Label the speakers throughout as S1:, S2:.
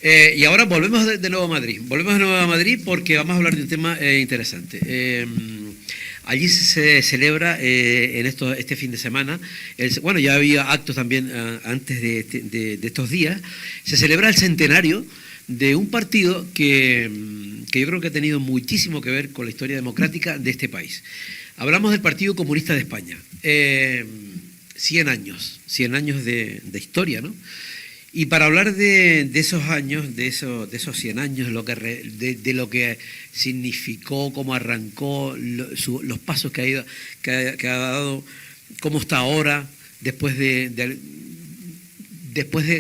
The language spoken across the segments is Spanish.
S1: Y ahora volvemos de nuevo a Madrid. Volvemos de nuevo a Madrid porque vamos a hablar de un tema interesante. Allí se celebra este fin de semana, bueno, ya había actos también antes de estos días, se celebra el centenario de un partido que yo creo que ha tenido muchísimo que ver con la historia democrática de este país. Hablamos del Partido Comunista de España. 100 años de historia, ¿no? Y para hablar de esos años, de esos 100 años, de lo que significó, cómo arrancó, los pasos que ha dado, cómo está ahora, después de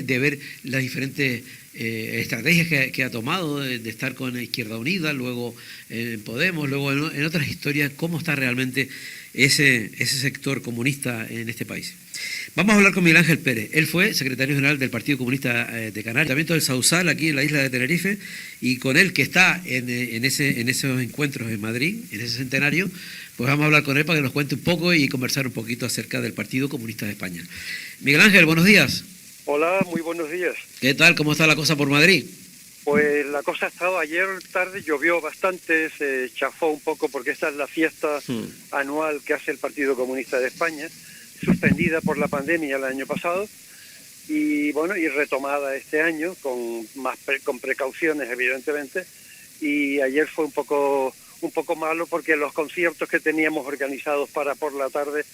S1: ver las diferentes estrategias que ha tomado, de estar con Izquierda Unida, luego en Podemos, luego en otras historias, cómo está realmente ese sector comunista en este país. Vamos a hablar con Miguel Ángel Pérez. Él fue secretario general del Partido Comunista de Canarias, también del Sausal, aquí en la isla de Tenerife, y con él, que está en esos encuentros en Madrid, en ese centenario, pues vamos a hablar con él para que nos cuente un poco y conversar un poquito acerca del Partido Comunista de España. Miguel Ángel, buenos días.
S2: Hola, muy buenos días.
S1: ¿Qué tal? ¿Cómo está la cosa por Madrid?
S2: Pues la cosa ha estado, ayer tarde llovió bastante, se chafó un poco porque esta es la fiesta anual que hace el Partido Comunista de España, suspendida por la pandemia el año pasado y bueno, y retomada este año con precauciones evidentemente, y ayer fue un poco malo porque los conciertos que teníamos organizados para por la tarde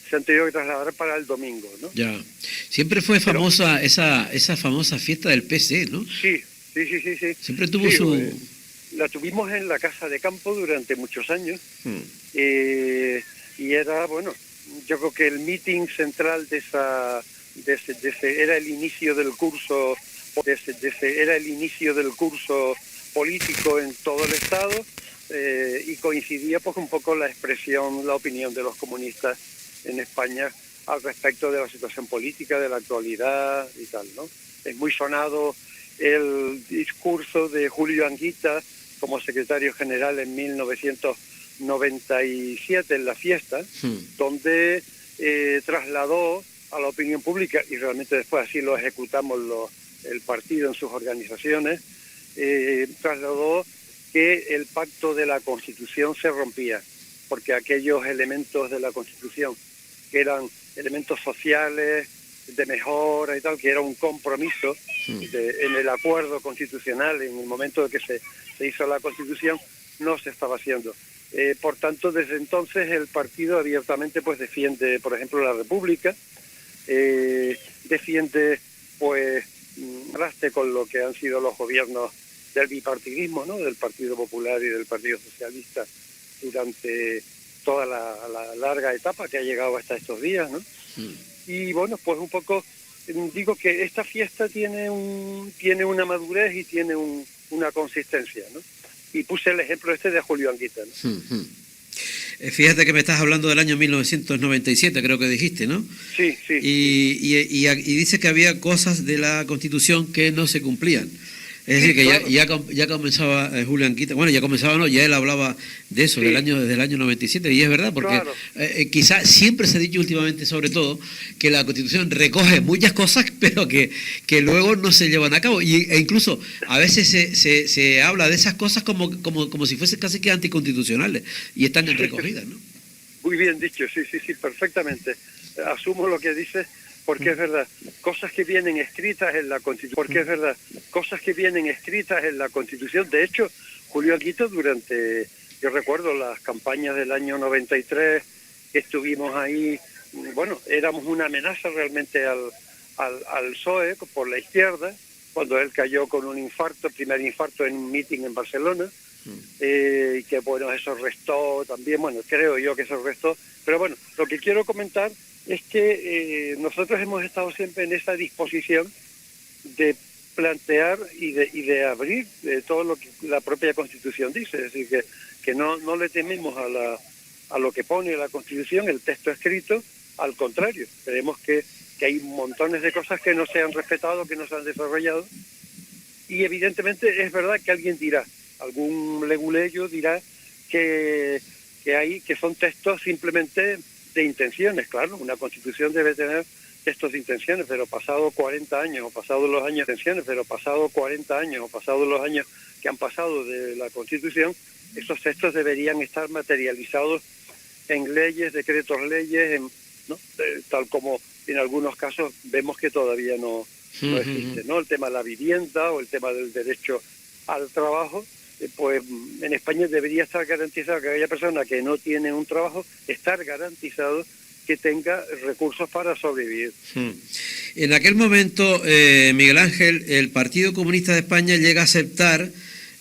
S2: se han tenido que trasladar para el domingo, ¿no?
S1: Ya. Siempre fue famosa esa famosa fiesta del PC, ¿no?
S2: Sí.
S1: Siempre tuvo su...
S2: La tuvimos en la Casa de Campo durante muchos años y era, bueno, yo creo que el meeting central de ese era el inicio del curso político en todo el Estado, y coincidía pues un poco la opinión de los comunistas en España al respecto de la situación política, de la actualidad y tal, ¿no? Es muy sonado el discurso de Julio Anguita como secretario general en 1997 en la fiesta, donde trasladó a la opinión pública, y realmente después así lo ejecutamos el partido en sus organizaciones, trasladó que el pacto de la Constitución se rompía, porque aquellos elementos de la Constitución que eran elementos sociales, de mejora y tal, que era un compromiso en el acuerdo constitucional, en el momento de que se hizo la Constitución, no se estaba haciendo. Por tanto, desde entonces el partido abiertamente pues defiende, por ejemplo, la República, defiende pues contraste con lo que han sido los gobiernos del bipartidismo, ¿no? Del Partido Popular y del Partido Socialista durante toda la larga etapa que ha llegado hasta estos días, ¿no? Y bueno, pues un poco digo que esta fiesta tiene una madurez y tiene una consistencia, ¿no? Y puse el ejemplo de Julio Anguita, ¿no?
S1: Fíjate que me estás hablando del año 1997, creo que dijiste, ¿no?
S2: Sí.
S1: Y dice que había cosas de la Constitución que no se cumplían. Es decir, que claro, ya comenzaba Julio Anguita, bueno, ya él hablaba de eso, desde el año 97, y es verdad, porque claro, quizás siempre se ha dicho últimamente, sobre todo, que la Constitución recoge muchas cosas, pero que luego no se llevan a cabo, e incluso a veces se habla de esas cosas como si fuesen casi que anticonstitucionales, y están recogidas, ¿no?
S2: Muy bien dicho, sí, perfectamente. Asumo lo que dices, porque es verdad, cosas que vienen escritas en la Constitución, De hecho, Julio Anguita yo recuerdo las campañas del año 93, que estuvimos ahí, bueno, éramos una amenaza realmente al PSOE por la izquierda, cuando él cayó con un primer infarto en un meeting en Barcelona, y que bueno, eso restó también, bueno, creo yo que eso restó, pero bueno, lo que quiero comentar es que nosotros hemos estado siempre en esa disposición de plantear y de abrir todo lo que la propia Constitución dice, es decir, que no le tememos a lo que pone la Constitución, el texto escrito, al contrario, creemos que hay montones de cosas que no se han respetado, que no se han desarrollado, y evidentemente es verdad que alguien dirá, algún leguleyo dirá que son textos simplemente de intenciones. Claro, una Constitución debe tener textos de intenciones, pero pasado 40 años, o pasado los años de intenciones, pero pasado 40 años, o pasado los años que han pasado de la Constitución, esos textos deberían estar materializados en leyes, decretos leyes, ¿no? Tal como en algunos casos vemos que todavía no existe, ¿no? El tema de la vivienda o el tema del derecho al trabajo, pues en España debería estar garantizado que aquella persona que no tiene un trabajo, estar garantizado que tenga recursos para sobrevivir.
S1: En aquel momento, Miguel Ángel, el Partido Comunista de España llega a aceptar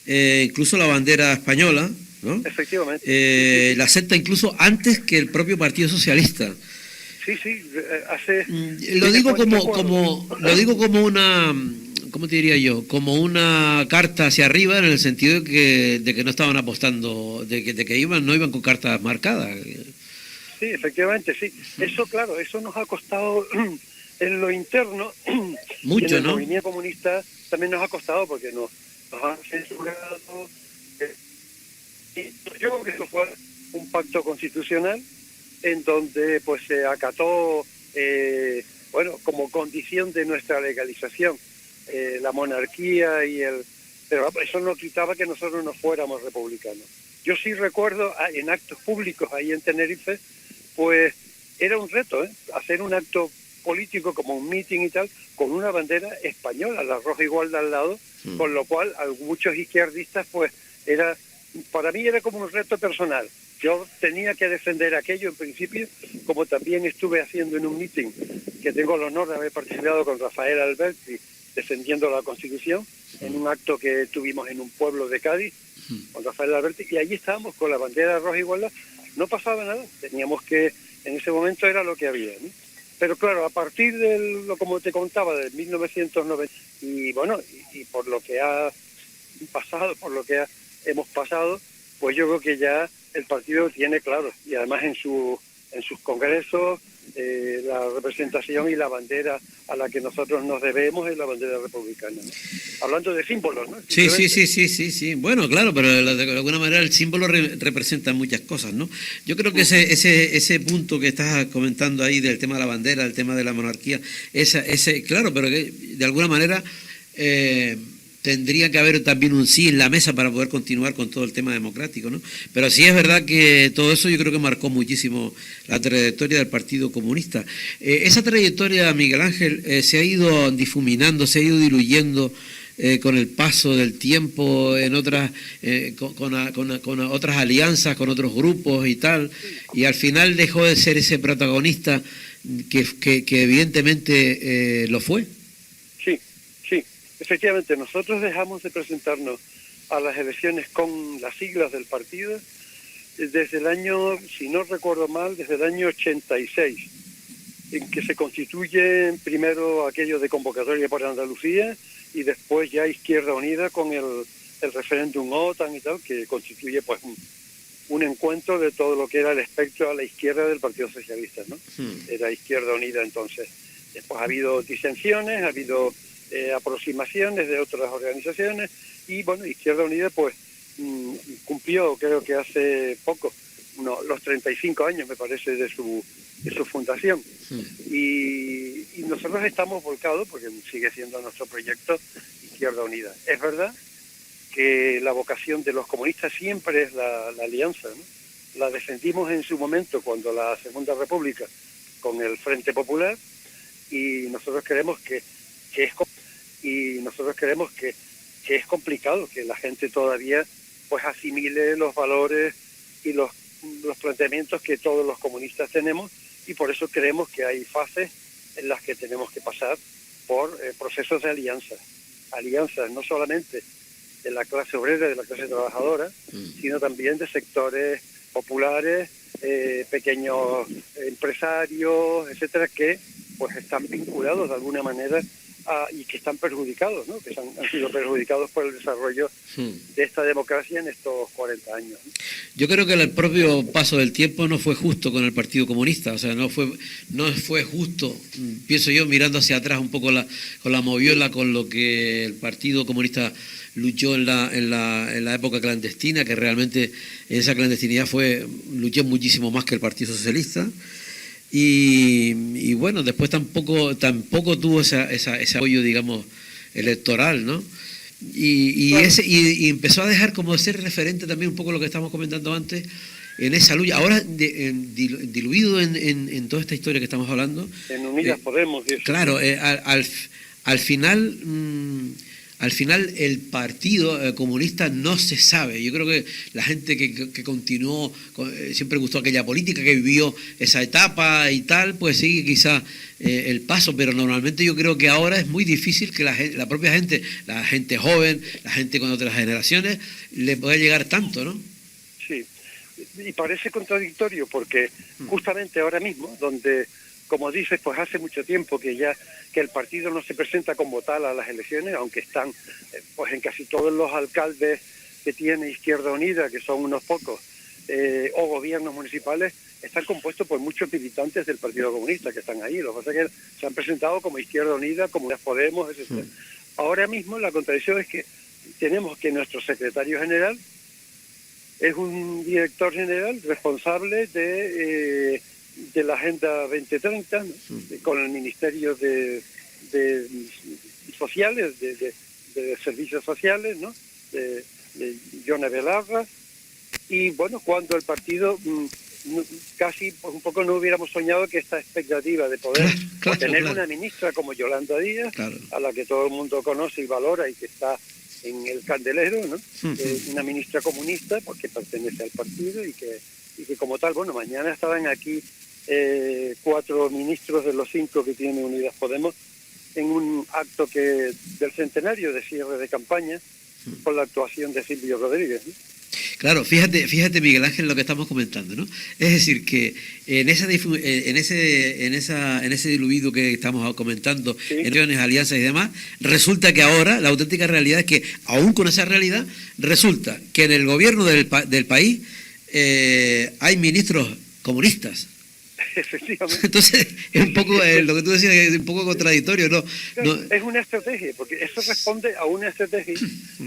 S1: incluso la bandera española, ¿no?
S2: Efectivamente.
S1: La acepta incluso antes que el propio Partido Socialista.
S2: Sí, hace...
S1: Lo digo como una, ¿cómo te diría yo? Como una carta hacia arriba, en el sentido de que no estaban apostando, de que no iban con cartas marcadas.
S2: Sí, efectivamente, sí. Eso, claro, eso nos ha costado en lo interno.
S1: Mucho,
S2: y en el
S1: ¿no?
S2: movimiento comunista también nos ha costado porque nos han censurado. Y yo creo que eso fue un pacto constitucional en donde pues se acató, como condición de nuestra legalización, la monarquía y el... Pero eso no quitaba que nosotros no fuéramos republicanos. Yo sí recuerdo en actos públicos ahí en Tenerife, pues era un reto, hacer un acto político como un meeting y tal, con una bandera española, la roja igual de al lado, con lo cual a muchos izquierdistas pues para mí era como un reto personal. Yo tenía que defender aquello en principio, como también estuve haciendo en un meeting, que tengo el honor de haber participado con Rafael Alberti, defendiendo la Constitución, en un acto que tuvimos en un pueblo de Cádiz, con Rafael Alberti, y allí estábamos con la bandera roja igualdad. No pasaba nada, teníamos que, en ese momento era lo que había, ¿no? Pero claro, a partir como te contaba, de 1990, y bueno, y por lo que ha pasado, hemos pasado, pues yo creo que ya el partido tiene claro, y además en sus congresos, la representación y la bandera a la que nosotros nos debemos es la bandera republicana, ¿no? Hablando de símbolos, ¿no?
S1: Sí. Bueno, claro, pero de alguna manera el símbolo representa muchas cosas, ¿no? Yo creo que ese punto que estás comentando ahí del tema de la bandera, del tema de la monarquía, claro, pero que de alguna manera tendría que haber también un sí en la mesa para poder continuar con todo el tema democrático, ¿no? Pero sí es verdad que todo eso yo creo que marcó muchísimo la trayectoria del Partido Comunista. Esa trayectoria, Miguel Ángel, se ha ido difuminando, se ha ido diluyendo con el paso del tiempo en otras con otras alianzas, con otros grupos y tal, y al final dejó de ser ese protagonista que evidentemente lo fue.
S2: Sí, efectivamente, nosotros dejamos de presentarnos a las elecciones con las siglas del partido desde el año, si no recuerdo mal, desde el año 86, en que se constituye primero aquello de convocatoria por Andalucía y después ya Izquierda Unida con el referéndum OTAN y tal, que constituye pues un encuentro de todo lo que era el espectro a la izquierda del Partido Socialista, ¿no? Era Izquierda Unida entonces. Después ha habido disensiones, ha habido aproximaciones de otras organizaciones y bueno, Izquierda Unida pues cumplió, creo que hace poco, los 35 años me parece de su fundación. Y nosotros estamos volcados, porque sigue siendo nuestro proyecto, Izquierda Unida. Es verdad que la vocación de los comunistas siempre es la alianza, ¿no? La defendimos en su momento cuando la Segunda República con el Frente Popular y nosotros creemos que es complicado que la gente todavía pues asimile los valores y los planteamientos que todos los comunistas tenemos, y por eso creemos que hay fases en las que tenemos que pasar por procesos de alianzas no solamente de la clase obrera, de la clase trabajadora, sino también de sectores populares, pequeños empresarios, etcétera, que pues están vinculados de alguna manera y que están perjudicados, ¿no? Que han sido perjudicados por el desarrollo de esta democracia en estos 40 años, ¿no?
S1: Yo creo que el propio paso del tiempo no fue justo con el Partido Comunista, o sea, no fue justo, pienso yo, mirando hacia atrás un poco con la moviola, con lo que el Partido Comunista luchó en la época clandestina, que realmente esa clandestinidad luchó muchísimo más que el Partido Socialista. y bueno, después tampoco tuvo ese apoyo, digamos, electoral, ¿no?
S2: Claro.
S1: Y empezó a dejar como de ser referente también un poco lo que estábamos comentando antes en esa lucha. Ahora diluido en toda esta historia que estamos hablando.
S2: En Unidas Podemos. Y eso.
S1: Claro, al final el partido comunista no se sabe. Yo creo que la gente que continuó, siempre gustó aquella política, que vivió esa etapa y tal, pues sigue quizá el paso, pero normalmente yo creo que ahora es muy difícil que la propia gente, la gente joven, la gente con otras generaciones, le pueda llegar tanto, ¿no?
S2: Sí, y parece contradictorio porque justamente ahora mismo, donde, como dices, pues hace mucho tiempo que el partido no se presenta como tal a las elecciones, aunque están pues en casi todos los alcaldes que tiene Izquierda Unida, que son unos pocos, o gobiernos municipales, están compuestos por muchos militantes del Partido Comunista que están ahí. Lo que pasa es que se han presentado como Izquierda Unida, como Unidas Podemos, etc. Ahora mismo la contradicción es que tenemos que nuestro secretario general es un director general responsable de la Agenda 2030, ¿no? Con el Ministerio de Sociales, de Servicios Sociales, ¿no? de Yone Belarra. Y bueno, cuando el partido casi pues, un poco no hubiéramos soñado que esta expectativa de poder tener una ministra como Yolanda Díaz, a la que todo el mundo conoce y valora y que está en el candelero, ¿no? Una ministra comunista porque pertenece al partido y que como tal, bueno, mañana estaban aquí 4 ministros de los 5 que tiene Unidas Podemos en un acto del centenario de cierre de campaña con la actuación de Silvio Rodríguez, ¿no?
S1: Claro, fíjate Miguel Ángel lo que estamos comentando, ¿no? Es decir, que en ese diluido que estamos comentando,
S2: Sí.
S1: en alianzas y demás, resulta que ahora la auténtica realidad es que, aún con esa realidad, resulta que en el gobierno del país hay ministros comunistas.
S2: Efectivamente.
S1: Entonces, es un poco lo que tú decías, es un poco contradictorio, ¿no?
S2: Es una estrategia, porque eso responde a una estrategia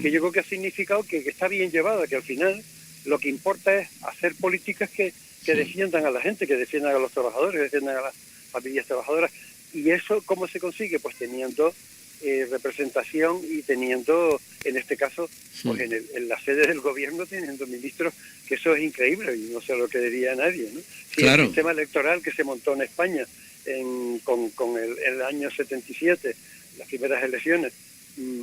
S2: que yo creo que ha significado que está bien llevada, que al final lo que importa es hacer políticas que defiendan a la gente, que defiendan a los trabajadores, que defiendan a las familias trabajadoras. ¿Y eso cómo se consigue? Pues teniendo representación y teniendo, en este caso, pues en la sede del gobierno, teniendo ministros, que eso es increíble y no se lo creería a nadie, ¿no? Si
S1: Claro.
S2: El sistema electoral que se montó en España con el año 77, las primeras elecciones,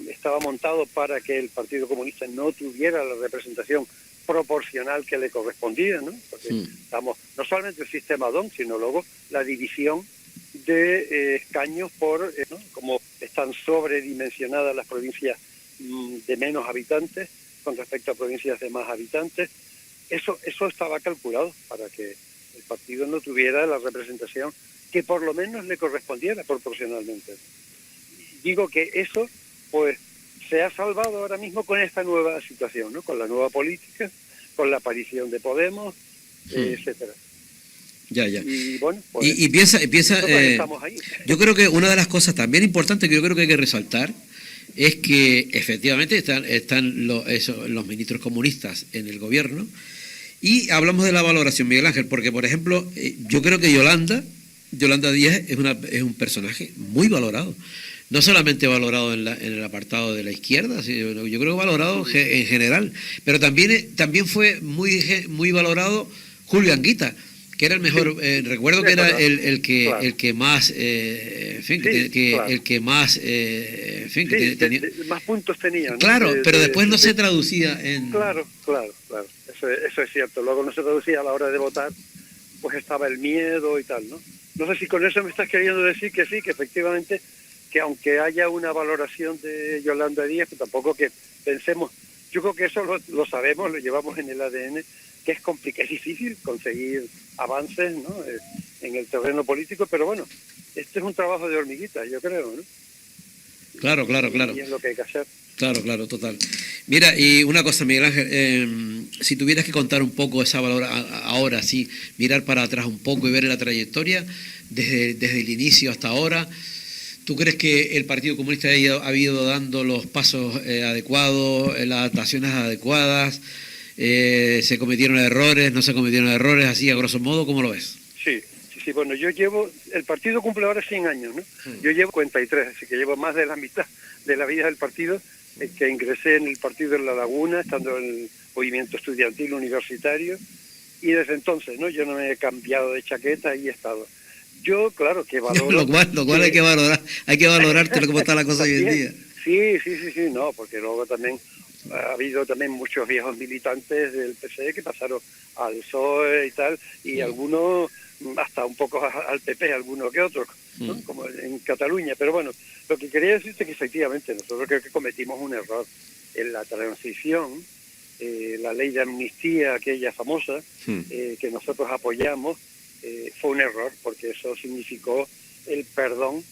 S2: estaba montado para que el Partido Comunista no tuviera la representación proporcional que le correspondía, ¿no? Porque estamos, no solamente el sistema DON, sino luego la división de escaños por, ¿no? Como están sobredimensionadas las provincias de menos habitantes con respecto a provincias de más habitantes. Eso estaba calculado para que el partido no tuviera la representación que por lo menos le correspondiera proporcionalmente. Digo que eso pues se ha salvado ahora mismo con esta nueva situación, ¿no? Con la nueva política, con la aparición de Podemos, etcétera.
S1: Ya.
S2: Y bueno, pues,
S1: y piensa
S2: estamos ahí.
S1: Yo creo que una de las cosas también importantes que yo creo que hay que resaltar es que efectivamente están los ministros comunistas en el gobierno, y hablamos de la valoración, Miguel Ángel, porque por ejemplo yo creo que Yolanda Díaz es un personaje muy valorado. No solamente valorado en el apartado de la izquierda, sino yo creo que valorado en general, pero también fue muy valorado Julio Anguita, que era el mejor, recuerdo que era el que más, en fin, el que más, en fin, que tenía
S2: más puntos tenía, ¿no?
S1: Claro, pero después no se traducía en...
S2: Claro. Eso es cierto. Luego no se traducía a la hora de votar, pues estaba el miedo y tal, ¿no? No sé si con eso me estás queriendo decir que sí, que efectivamente, que aunque haya una valoración de Yolanda Díaz, que tampoco que pensemos, yo creo que eso lo sabemos, lo llevamos en el ADN, que es difícil conseguir avances, ¿no? En el terreno político, pero bueno, este es un trabajo de hormiguita, yo creo, ¿no?
S1: Claro.
S2: Y es lo que hay que hacer.
S1: Claro, total. Mira, y una cosa, Miguel Ángel, si tuvieras que contar un poco esa valor ahora, sí, mirar para atrás un poco y ver la trayectoria desde el inicio hasta ahora, ¿tú crees que el Partido Comunista ha ido dando los pasos adecuados, las adaptaciones adecuadas? ¿Se cometieron errores, no se cometieron errores, así a grosso modo? ¿Cómo lo ves?
S2: Sí, Sí, bueno, el partido cumple ahora 100 años, ¿no? Yo llevo 53, así que llevo más de la mitad de la vida del partido, que ingresé en el partido en La Laguna, estando en el movimiento estudiantil universitario, y desde entonces, ¿no? Yo no me he cambiado de chaqueta y he estado. Yo, claro, que valoro...
S1: Lo cual hay que valorarte cómo está la cosa hoy en día.
S2: Sí, no, porque luego también ha habido también muchos viejos militantes del PSE que pasaron al PSOE y tal, y algunos hasta un poco al PP, algunos que otros, ¿no? Como en Cataluña. Pero bueno, lo que quería decirte es que efectivamente nosotros creo que cometimos un error en la transición, la ley de amnistía, aquella famosa, que nosotros apoyamos, fue un error, porque eso significó el perdón,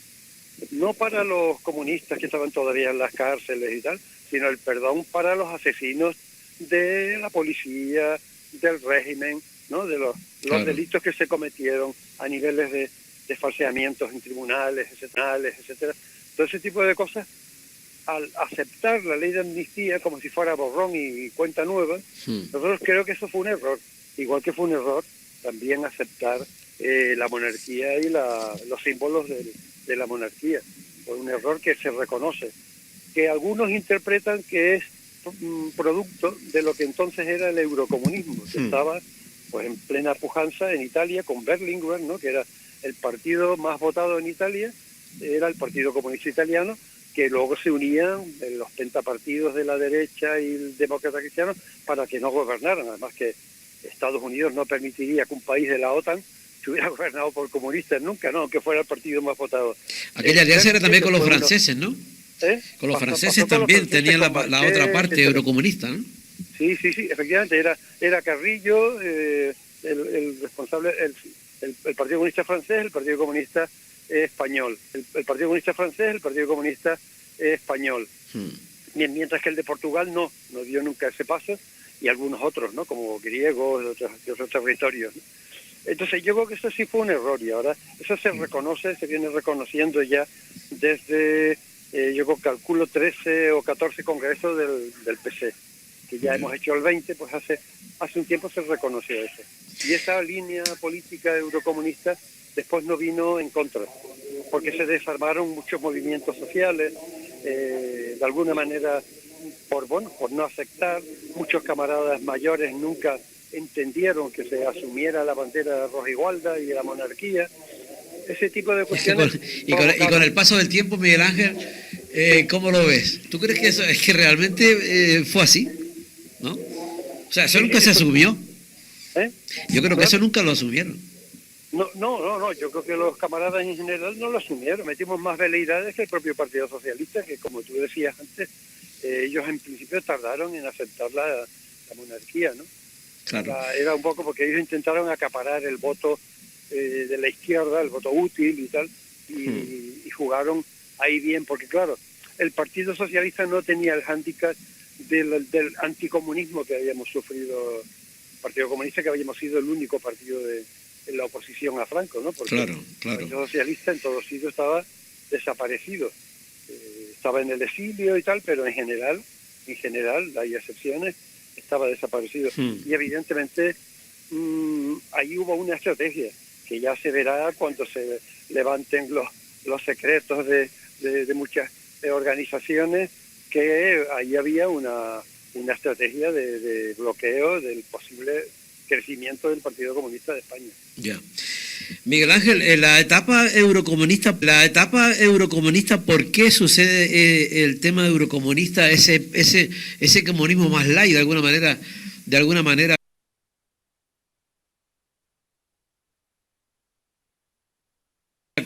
S2: no para los comunistas que estaban todavía en las cárceles y tal, sino el perdón para los asesinos de la policía, del régimen, ¿no? De los delitos que se cometieron a niveles de falseamientos en tribunales, etcétera. Todo ese tipo de cosas, al aceptar la ley de amnistía como si fuera borrón y cuenta nueva, nosotros creo que eso fue un error. Igual que fue un error también aceptar la monarquía y los símbolos de la monarquía. Fue un error que se reconoce, que algunos interpretan que es producto de lo que entonces era el eurocomunismo, que estaba pues en plena pujanza en Italia con Berlinguer, ¿no? Que era el partido más votado en Italia, era el Partido Comunista Italiano, que luego se unían en los pentapartidos de la derecha y el demócrata cristiano para que no gobernaran. Además que Estados Unidos no permitiría que un país de la OTAN estuviera gobernado por comunistas nunca, no, aunque fuera el partido más votado.
S1: Aquella alianza era también con los franceses, ¿no? Con los franceses también tenían la otra parte eurocomunista, ¿no?
S2: Sí, efectivamente, era Carrillo, el responsable, el Partido Comunista francés, el Partido Comunista español. El Partido Comunista francés, el Partido Comunista español. Mientras que el de Portugal no dio nunca ese paso, y algunos otros, ¿no? Como griegos, de otros territorios, ¿no? Entonces yo creo que eso sí fue un error, y ahora eso se reconoce, se viene reconociendo ya desde, yo calculo 13 o 14 congresos del PC, que ya hemos hecho el 20, pues hace un tiempo se reconoció eso. Y esa línea política eurocomunista después no vino en contra, porque se desarmaron muchos movimientos sociales, de alguna manera por no aceptar. Muchos camaradas mayores nunca entendieron que se asumiera la bandera rojigualda y la monarquía, ese tipo de cuestiones.
S1: Y con el paso del tiempo, Miguel Ángel, ¿cómo lo ves? ¿Tú crees que eso es que realmente fue así? ¿No? O sea, eso nunca se asumió. Yo creo que eso nunca lo asumieron.
S2: No, yo creo que los camaradas en general no lo asumieron. Metimos más veleidades que el propio Partido Socialista, que como tú decías antes, ellos en principio tardaron en aceptar la monarquía, ¿no?
S1: Claro.
S2: Era un poco porque ellos intentaron acaparar el voto de la izquierda, el voto útil y tal, y jugaron ahí bien, porque claro, el Partido Socialista no tenía el hándicap del anticomunismo que habíamos sufrido, el Partido Comunista, que habíamos sido el único partido en la oposición a Franco, ¿no? Porque
S1: claro.
S2: El Partido Socialista en todos sitios estaba desaparecido, estaba en el exilio y tal, pero en general, hay excepciones, estaba desaparecido. Y evidentemente ahí hubo una estrategia que ya se verá cuando se levanten los secretos de muchas organizaciones, que ahí había una estrategia de bloqueo del posible crecimiento del Partido Comunista de España.
S1: Ya. Miguel Ángel, la etapa eurocomunista, ¿por qué sucede el tema eurocomunista, ese comunismo más light, de alguna manera?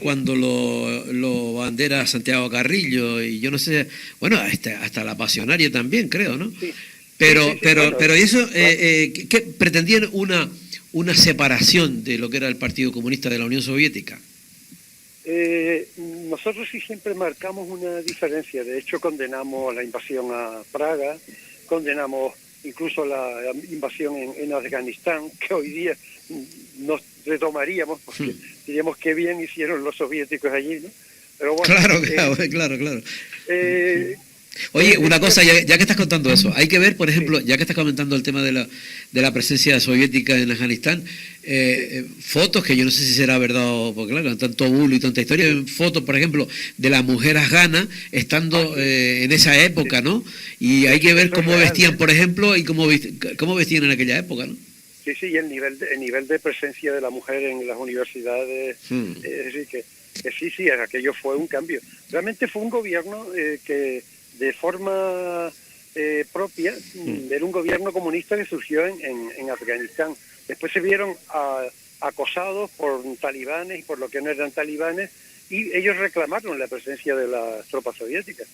S1: Cuando lo bandera Santiago Carrillo, y yo no sé, bueno, hasta la Pasionaria también, creo, ¿no? Sí. Pero eso, ¿qué pretendían una separación de lo que era el Partido Comunista de la Unión Soviética?
S2: Nosotros sí siempre marcamos una diferencia. De hecho, condenamos la invasión a Praga, condenamos incluso la invasión en Afganistán, que hoy día nos retomaríamos, porque diríamos qué bien hicieron los soviéticos allí, ¿no? Pero bueno,
S1: Claro. Oye, una cosa, ya que estás contando eso, hay que ver, por ejemplo, ya que estás comentando el tema de la presencia soviética en Afganistán, fotos que yo no sé si será verdad o, porque claro, tanto bulo y tanta historia, fotos, por ejemplo, de la mujer afgana estando en esa época, ¿no? Y hay que ver
S2: Eso es
S1: cómo
S2: real,
S1: vestían, por ejemplo, y cómo vestían en aquella época, ¿no?
S2: Sí, sí, y el nivel de presencia de la mujer en las universidades, es decir, que sí, sí, aquello fue un cambio. Realmente fue un gobierno que de forma propia, era un gobierno comunista que surgió en Afganistán. Después se vieron acosados por talibanes y por lo que no eran talibanes, y ellos reclamaron la presencia de las tropas soviéticas.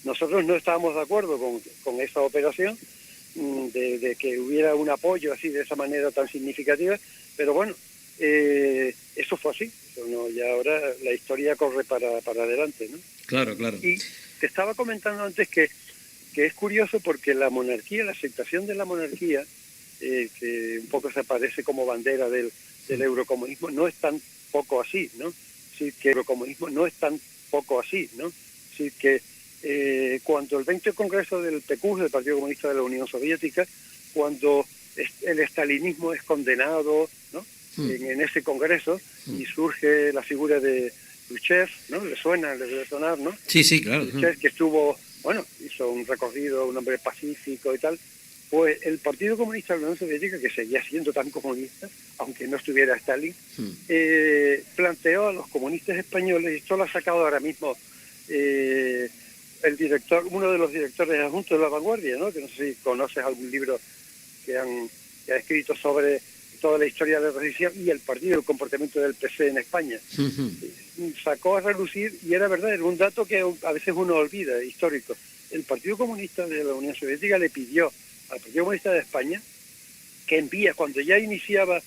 S2: Nosotros no estábamos de acuerdo con esa operación, de que hubiera un apoyo así de esa manera tan significativa, pero bueno, eso fue así. Eso no, y ahora la historia corre para adelante, ¿no?
S1: Claro, claro.
S2: Y te estaba comentando antes que es curioso porque la monarquía, la aceptación de la monarquía, que un poco se aparece como bandera del eurocomunismo, no es tan poco así, ¿no? Sí, que el eurocomunismo no es tan poco así, ¿no? Sí, que cuando el 20 Congreso del PQS, del Partido Comunista de la Unión Soviética, cuando el estalinismo es condenado, ¿no? En ese Congreso, y surge la figura de Khrushchev, ¿no? Le debe sonar, ¿no?
S1: Sí, sí, claro.
S2: Khrushchev, que estuvo, bueno, hizo un recorrido, un hombre pacífico y tal. Pues el Partido Comunista de la Unión Soviética, que seguía siendo tan comunista, aunque no estuviera Stalin, planteó a los comunistas españoles, y esto lo ha sacado ahora mismo el director, uno de los directores adjuntos de La Vanguardia, ¿no? Que no sé si conoces algún libro que ha escrito sobre toda la historia de la transición y el partido, el comportamiento del PC en España. Sacó a relucir, y era verdad, era un dato que a veces uno olvida, histórico. El Partido Comunista de la Unión Soviética le pidió al Partido Comunista de España que envía, cuando ya iniciaba,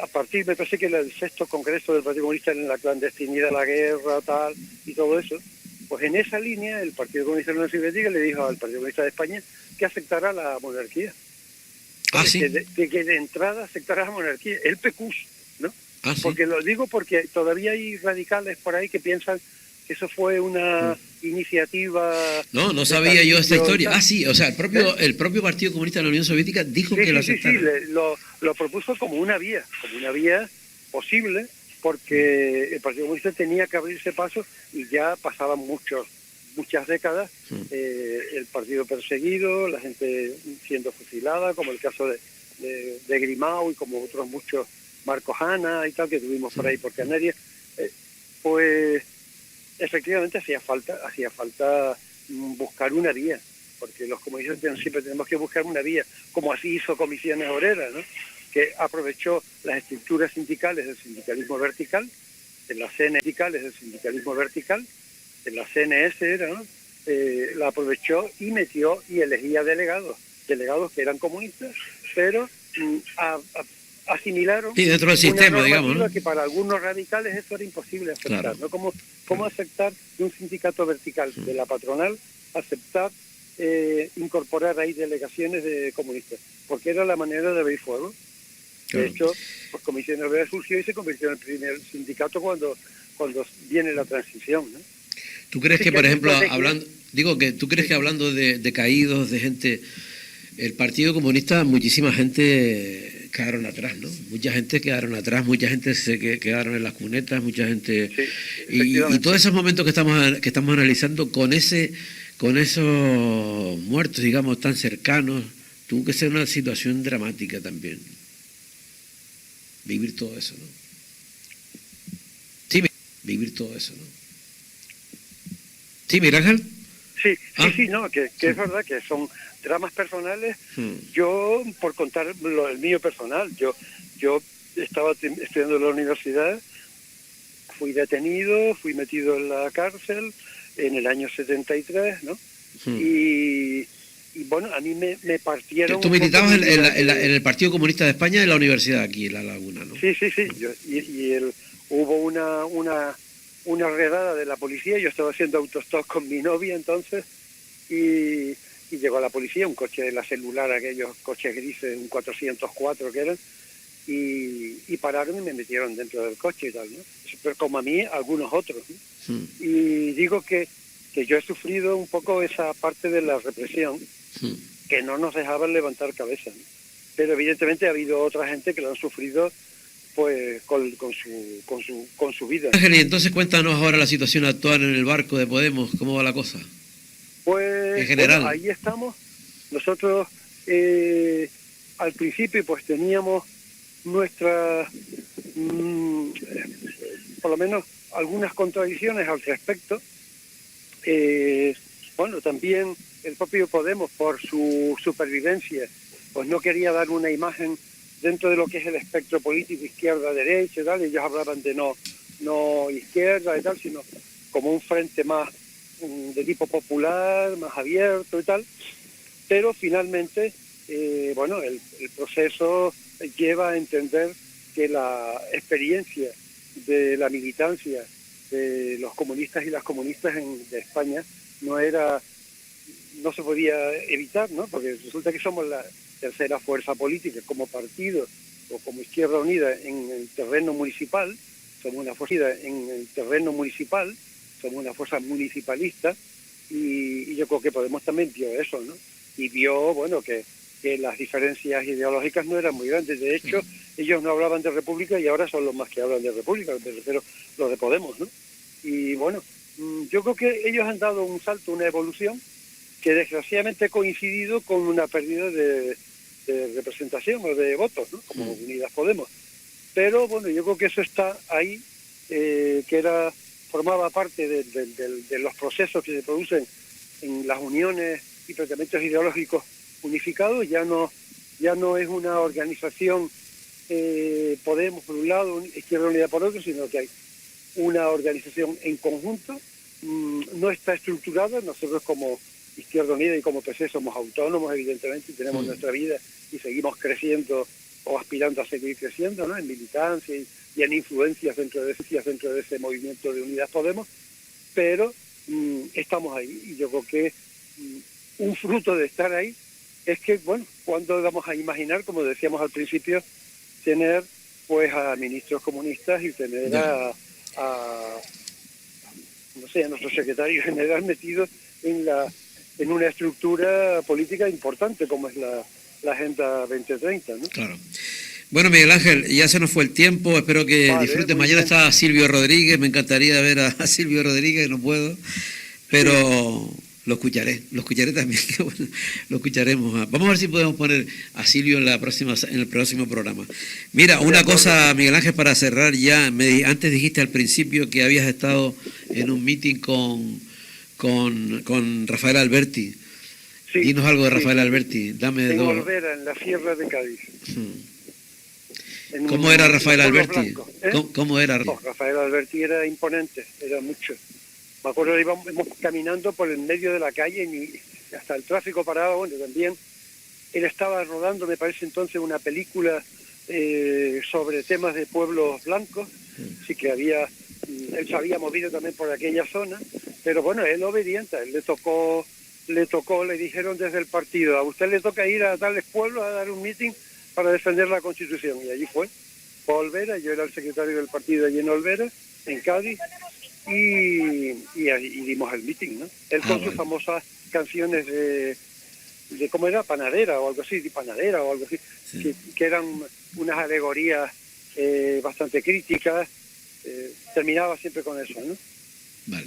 S2: a partir, me parece que era el sexto congreso del Partido Comunista en la clandestinidad, la guerra, tal, y todo eso, pues en esa línea el Partido Comunista de la Unión Soviética le dijo al Partido Comunista de España que aceptara la monarquía.
S1: ¿Sí?
S2: Que de entrada aceptara la monarquía, el PQS, ¿no?
S1: ¿Sí?
S2: Porque lo digo porque todavía hay radicales por ahí que piensan que eso fue una iniciativa...
S1: No sabía yo esta historia. Sí, o sea, el propio Partido Comunista de la Unión Soviética dijo que lo aceptara.
S2: Sí, lo propuso como una vía posible, porque el Partido Comunista tenía que abrirse paso y ya pasaban muchas décadas, el partido perseguido, la gente siendo fusilada, como el caso de Grimau y como otros muchos, Marcos Hanna y tal, que tuvimos por ahí por Canarias, pues efectivamente hacía falta buscar una vía, porque los comunistas siempre tenemos que buscar una vía, como así hizo Comisiones Obreras, ¿no? Que aprovechó las estructuras sindicales del sindicalismo vertical, de las CNS sindicales del sindicalismo vertical, en la CNS era, ¿no? La aprovechó y metió y elegía delegados que eran comunistas, pero asimilaron
S1: dentro del sistema, digamos, ¿no?
S2: Que para algunos radicales eso era imposible aceptar, ¿no? ¿Cómo aceptar de un sindicato vertical de la patronal, aceptar incorporar ahí delegaciones de comunistas? Porque era la manera de abrir fuego. De hecho, pues Comisiones Obreras surgió y se convirtió en el primer sindicato cuando viene la transición, ¿no?
S1: ¿Tú crees que, por ejemplo, ¿tú crees que hablando de caídos, de gente, el Partido Comunista, muchísima gente quedaron atrás, ¿no? Mucha gente quedaron atrás, mucha gente quedaron en las cunetas, mucha gente...
S2: Sí,
S1: y todos esos momentos que estamos analizando con esos muertos, digamos, tan cercanos, tuvo que ser una situación dramática también. Vivir todo eso, ¿no? Sí, vivir todo eso, ¿no? ¿Sí, Miguel Ángel?
S2: Sí, no, que es verdad que son dramas personales. Yo, por contar el mío personal, yo estaba estudiando en la universidad, fui detenido, fui metido en la cárcel en el año 73, ¿no? Y bueno, a mí me partieron...
S1: Tú militabas en el Partido Comunista de España en la universidad aquí, en La Laguna, ¿no?
S2: Sí. Hubo una redada de la policía, yo estaba haciendo autostop con mi novia entonces, y llegó la policía, un coche de la celular, aquellos coches grises, un 404 que eran, y pararon y me metieron dentro del coche y tal, ¿no? Pero como a mí, algunos otros, ¿no? Y digo que que yo he sufrido un poco esa parte de la represión,
S1: Mm.
S2: que no nos dejaban levantar cabeza, ¿no? Pero evidentemente ha habido otra gente que lo han sufrido pues con su vida.
S1: Ángel, y entonces cuéntanos ahora la situación actual en el barco de Podemos, ¿cómo va la cosa?
S2: Pues
S1: En general.
S2: bueno, ahí estamos. Nosotros al principio pues teníamos nuestras, por lo menos algunas contradicciones al respecto. Bueno, también el propio Podemos, por su supervivencia, pues no quería dar una imagen dentro de lo que es el espectro político, izquierda-derecha y tal. Ellos hablaban de no izquierda y tal, sino como un frente más de tipo popular, más abierto y tal. Pero finalmente, bueno, el proceso lleva a entender que la experiencia de la militancia de los comunistas y las comunistas de España no se podía evitar, ¿no? Porque resulta que somos la tercera fuerza política como partido o como Izquierda Unida en el terreno municipal, somos una fuerza en el terreno municipal, somos una fuerza municipalista y yo creo que Podemos también vio eso, ¿no? Y vio, bueno, que las diferencias ideológicas no eran muy grandes. De hecho, ellos no hablaban de república y ahora son los más que hablan de república, pero los de Podemos, ¿no? Y bueno, yo creo que ellos han dado un salto, una evolución que desgraciadamente ha coincidido con una pérdida de representación o de votos, ¿no? Como Unidas Podemos. Pero bueno, yo creo que eso está ahí, que formaba parte de los procesos que se producen en las uniones y planteamientos ideológicos unificados. Ya no es una organización Podemos por un lado, Izquierda Unida por otro, sino que hay una organización en conjunto. No está estructurada. Nosotros como Izquierda Unida y como PC somos autónomos, evidentemente, y tenemos nuestra vida y seguimos creciendo o aspirando a seguir creciendo, ¿no? En militancia y en influencias dentro de ese movimiento de Unidas Podemos, pero estamos ahí y yo creo que un fruto de estar ahí es que, bueno, cuando vamos a imaginar, como decíamos al principio, tener pues a ministros comunistas y tener a no sé, a nuestro secretario general metido en una estructura política importante como es la Agenda 2030, ¿no?
S1: Claro. Bueno, Miguel Ángel, ya se nos fue el tiempo, espero que disfrutes. Mañana
S2: bien.
S1: está Silvio Rodríguez, me encantaría ver a Silvio Rodríguez, no puedo, pero lo escucharé también, que bueno, lo escucharemos. Vamos a ver si podemos poner a Silvio en el próximo programa. Mira, una cosa, Miguel Ángel, para cerrar ya, antes dijiste al principio que habías estado en un meeting con Rafael Alberti.
S2: Sí,
S1: dinos algo de Rafael Alberti, dame
S2: en
S1: dos.
S2: Olvera, en la Sierra de Cádiz.
S1: ¿Cómo era Rafael Alberti?
S2: Blanco, ¿eh?
S1: ¿Cómo era?
S2: No, Rafael Alberti era imponente, era mucho. Me acuerdo que íbamos caminando por el medio de la calle y hasta el tráfico parado. Bueno, también él estaba rodando, me parece entonces, una película sobre temas de pueblos blancos. Sí que él se había movido también por aquella zona, pero bueno, él obediente, él le dijeron desde el partido, a usted le toca ir a tales pueblos a dar un meeting para defender la Constitución, y allí fue a Olvera. Yo era el secretario del partido allí en Olvera, en Cádiz, y dimos el meeting, ¿no? Él con sus famosas canciones de cómo era, panadera o algo así, sí. que eran unas alegorías bastante críticas. Terminaba siempre con eso, ¿no?
S1: Vale.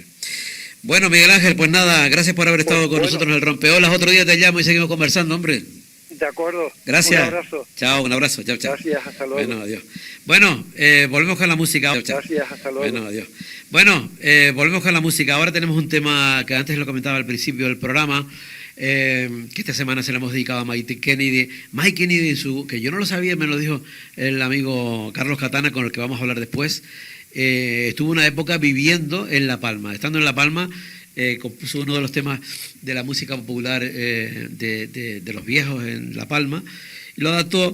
S1: Bueno, Miguel Ángel, pues nada, gracias por haber estado con nosotros en el Rompeolas. Otro día te llamo y seguimos conversando, hombre.
S2: De acuerdo.
S1: Gracias.
S2: Un abrazo.
S1: Chao, un abrazo. Chao, chao.
S2: Gracias, hasta luego.
S1: Bueno, adiós. Bueno, volvemos con la música. Chao, chao.
S2: Gracias, hasta luego.
S1: Bueno, adiós. Bueno, volvemos con la música. Ahora tenemos un tema que antes lo comentaba al principio del programa, que esta semana se lo hemos dedicado a Mike Kennedy. Mike Kennedy, que yo no lo sabía, me lo dijo el amigo Carlos Catana, con el que vamos a hablar después. Estuvo una época viviendo en La Palma. Estando en La Palma, compuso uno de los temas de la música popular de los viejos en La Palma y lo adaptó